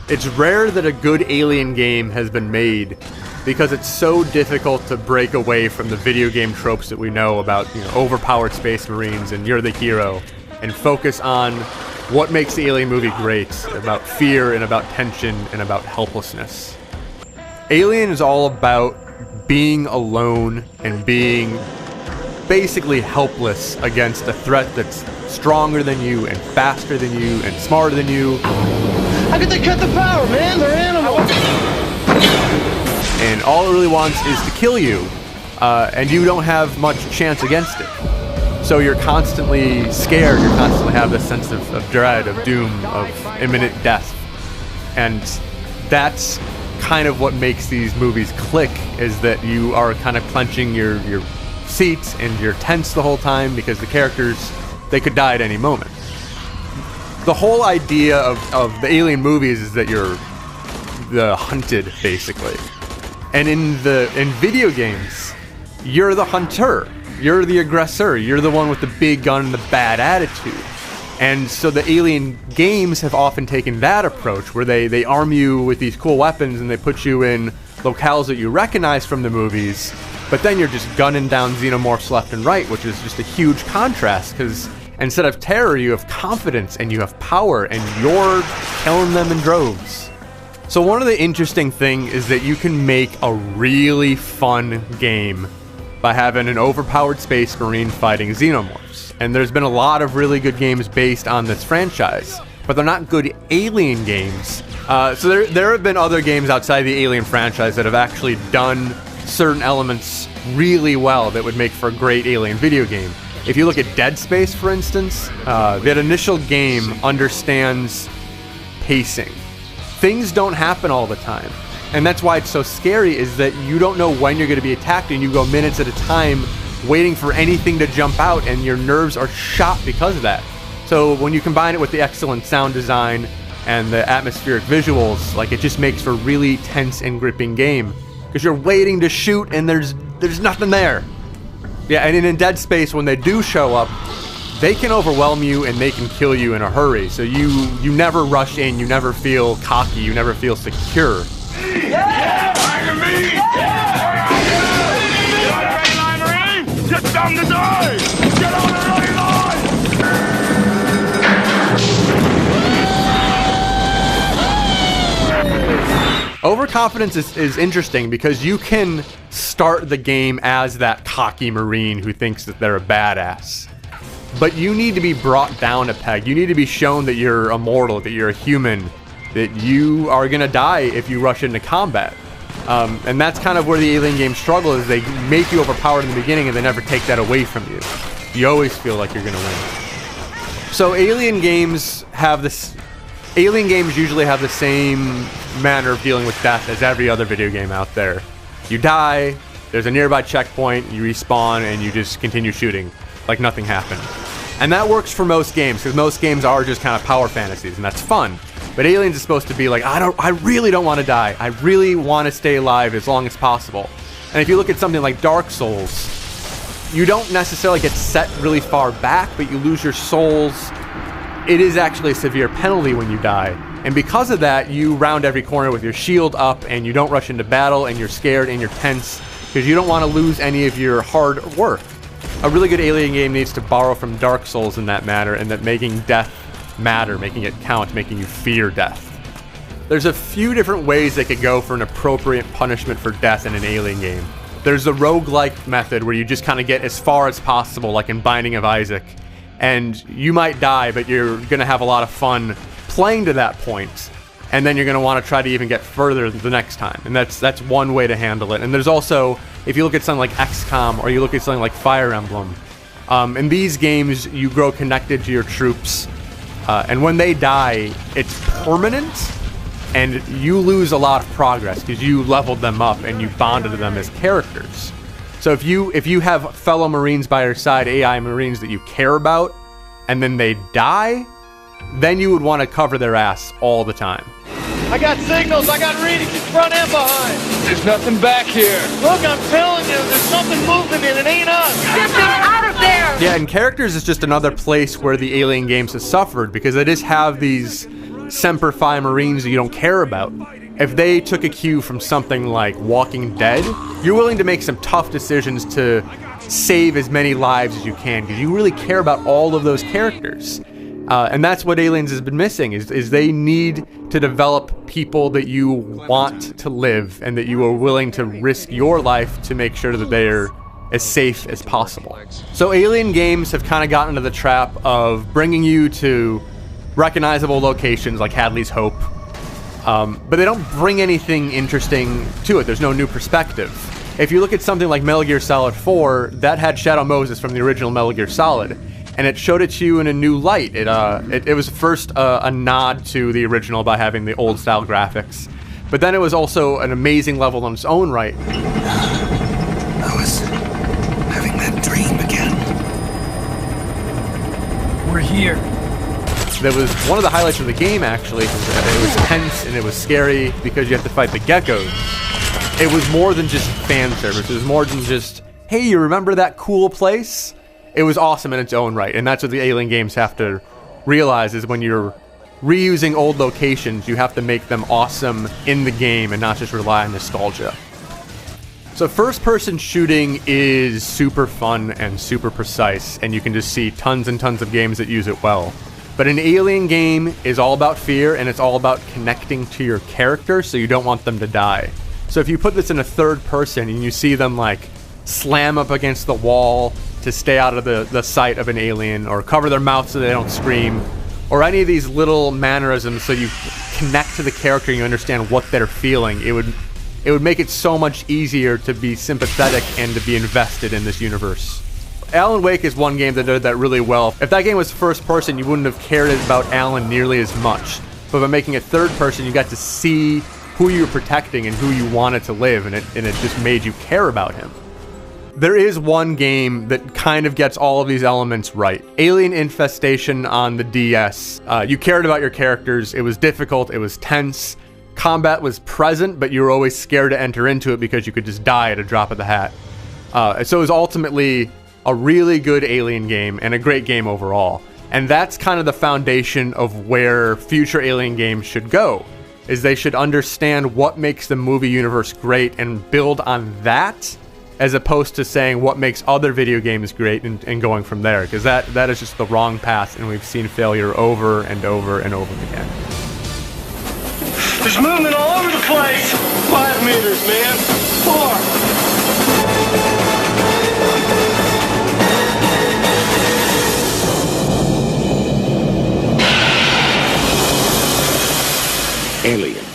It's rare that a good Alien game has been made because it's so difficult to break away from the video game tropes that we know about, overpowered space marines and you're the hero, and focus on what makes the Alien movie great, about fear and about tension and about helplessness. Alien is all about being alone and being basically helpless against a threat that's stronger than you and faster than you and smarter than you. How could they cut the power, man? They're animals. And all it really wants is to kill you, and you don't have much chance against it. So you're constantly scared, you constantly have this sense of dread, of doom, of imminent death. And that's kind of what makes these movies click, is that you are kind of clenching your seats and you're tense the whole time because the characters, they could die at any moment. The whole idea of the Alien movies is that you're the hunted, basically. And in video games, you're the hunter. You're the aggressor. You're the one with the big gun and the bad attitude. And so the Alien games have often taken that approach, where they arm you with these cool weapons and they put you in locales that you recognize from the movies, but then you're just gunning down xenomorphs left and right, which is just a huge contrast, because instead of terror, you have confidence and you have power, and you're killing them in droves. So one of the interesting things is that you can make a really fun game by having an overpowered space marine fighting xenomorphs. And there's been a lot of really good games based on this franchise, but they're not good Alien games. So there have been other games outside the Alien franchise that have actually done certain elements really well that would make for a great Alien video game. If you look at Dead Space, for instance, that initial game understands pacing. Things don't happen all the time. And that's why it's so scary, is that you don't know when you're going to be attacked, and you go minutes at a time waiting for anything to jump out, and your nerves are shot because of that. So when you combine it with the excellent sound design and the atmospheric visuals, like, it just makes for a really tense and gripping game, because you're waiting to shoot and there's nothing there. Yeah, and in Dead Space, when they do show up, they can overwhelm you and they can kill you in a hurry. So you never rush in, you never feel cocky, you never feel secure. Yeah! Fire me! Yeah! You want a red line, Marine? Just dumb to die! Get on the right line! Overconfidence is interesting because you can start the game as that cocky Marine who thinks that they're a badass. But you need to be brought down a peg. You need to be shown that you're immortal, that you're a human, that you are going to die if you rush into combat. And that's kind of where the Alien games struggle, is they make you overpowered in the beginning and they never take that away from you. You always feel like you're going to win. So Alien games usually have the same manner of dealing with death as every other video game out there. You die, there's a nearby checkpoint, you respawn, and you just continue shooting like nothing happened. And that works for most games, because most games are just kind of power fantasies, and that's fun. But Aliens is supposed to be like, I really don't want to die. I really want to stay alive as long as possible. And if you look at something like Dark Souls, you don't necessarily get set really far back, but you lose your souls. It is actually a severe penalty when you die. And because of that, you round every corner with your shield up, and you don't rush into battle, and you're scared and you're tense, because you don't want to lose any of your hard work. A really good Alien game needs to borrow from Dark Souls in that matter, and that making death matter, making it count, making you fear death. There's a few different ways they could go for an appropriate punishment for death in an Alien game. There's the roguelike method, where you just kind of get as far as possible, like in Binding of Isaac, and you might die, but you're going to have a lot of fun playing to that point, and then you're going to want to try to even get further the next time. And that's one way to handle it. And there's also, if you look at something like XCOM, or you look at something like Fire Emblem, in these games you grow connected to your troops, and when they die, it's permanent, and you lose a lot of progress because you leveled them up and you bonded to them as characters. So if you have fellow Marines by your side, AI Marines that you care about, and then they die, then you would want to cover their ass all the time. I got signals, I got readings in front and behind. There's nothing back here. Look, I'm telling you, there's something moving and it ain't us. Get them out of there! Yeah, and characters is just another place where the Alien games have suffered, because they just have these Semper Fi Marines that you don't care about. If they took a cue from something like Walking Dead, you're willing to make some tough decisions to save as many lives as you can, because you really care about all of those characters. And that's what Aliens has been missing, is they need to develop people that you want to live and that you are willing to risk your life to make sure that they're as safe as possible. So Alien games have kind of gotten into the trap of bringing you to recognizable locations like Hadley's Hope, but they don't bring anything interesting to it. There's no new perspective. If you look at something like Metal Gear Solid 4, that had Shadow Moses from the original Metal Gear Solid, and it showed it to you in a new light. It was first a nod to the original by having the old style graphics, but then it was also an amazing level on its own right. I was having that dream again. We're here. That was one of the highlights of the game, actually. It was tense and it was scary because you have to fight the geckos. It was more than just fan service. It was more than just, hey, you remember that cool place? It was awesome in its own right, and that's what the Alien games have to realize, is when you're reusing old locations, you have to make them awesome in the game and not just rely on nostalgia. So first-person shooting is super fun and super precise, and you can just see tons and tons of games that use it well. But an Alien game is all about fear, and it's all about connecting to your character, so you don't want them to die. So if you put this in a third person and you see them like slam up against the wall to stay out of the sight of an alien, or cover their mouth so they don't scream, or any of these little mannerisms so you connect to the character and you understand what they're feeling, it would make it so much easier to be sympathetic and to be invested in this universe. Alan Wake is one game that did that really well. If that game was first person, you wouldn't have cared about Alan nearly as much. But by making it third person, you got to see who you were protecting and who you wanted to live, and it just made you care about him. There is one game that kind of gets all of these elements right. Alien Infestation on the DS. You cared about your characters. It was difficult. It was tense. Combat was present, but you were always scared to enter into it because you could just die at a drop of the hat. So it was ultimately a really good Alien game and a great game overall. And that's kind of the foundation of where future Alien games should go, is they should understand what makes the movie universe great and build on that, as opposed to saying what makes other video games great and going from there, because that is just the wrong path, and we've seen failure over and over and over again. There's movement all over the place. 5 meters, man. 4. Alien.